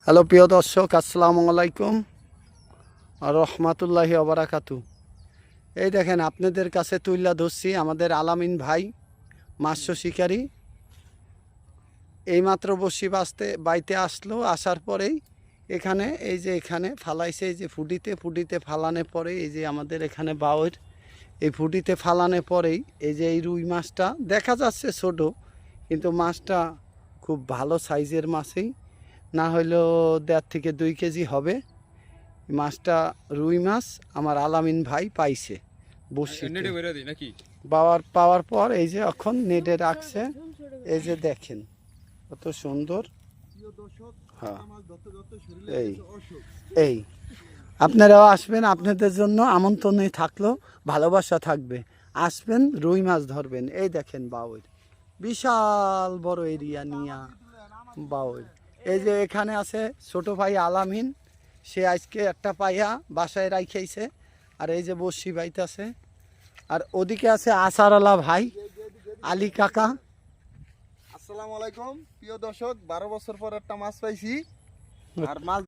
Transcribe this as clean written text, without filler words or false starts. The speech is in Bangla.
হ্যালো প্রিয় দর্শক, আসসালামু আলাইকুম আর রহমাতুল্লাহি ওবারাকাতু। এই দেখেন, আপনাদের কাছে তুইলা ধরছি আমাদের আলামিন ভাই, মাৎস্য শিকারী। এইমাত্র বসি বাইতে আসলো, আসার পরেই এখানে এখানে ফালাইছে, এই যে ফুডিতে ফালানোর পরে এই যে আমাদের এখানে বাওয়ের এই ফুডিতে ফালানোর পরেই এই রুই মাছটা দেখা যাচ্ছে ছোট, কিন্তু মাছটা খুব ভালো সাইজের মাছই, না হইলেও 1.5 থেকে 2 কেজি হবে। মাছটা রুই মাছ আমার আলামিন ভাই পাইছে বসিতে। পাওয়ার পর এই যে এখন নেটে রাখছে, এই যে দেখেন কত সুন্দর। হ্যাঁ, এই আপনারাও আসবেন, আপনাদের জন্য আমন্ত্রণই থাকলো, ভালোবাসা থাকবে। আসবেন, রুই মাছ ধরবেন। এই দেখেন বাউর বিশাল বড় এরিয়া নিয়া বাউর। এই যে এখানে আছে ছোট ভাই আলামিন, সে আজকে একটা পাইয়া বাসায় রাইখাইছে। আর এই যে বসি বাইতেছে, আর ওদিকে আছে আসারালা ভাই, আলী কাকা। আসসালামু আলাইকুম প্রিয় দর্শক, 12 বছর পর একটা মাছ পাইছি। আর মাছ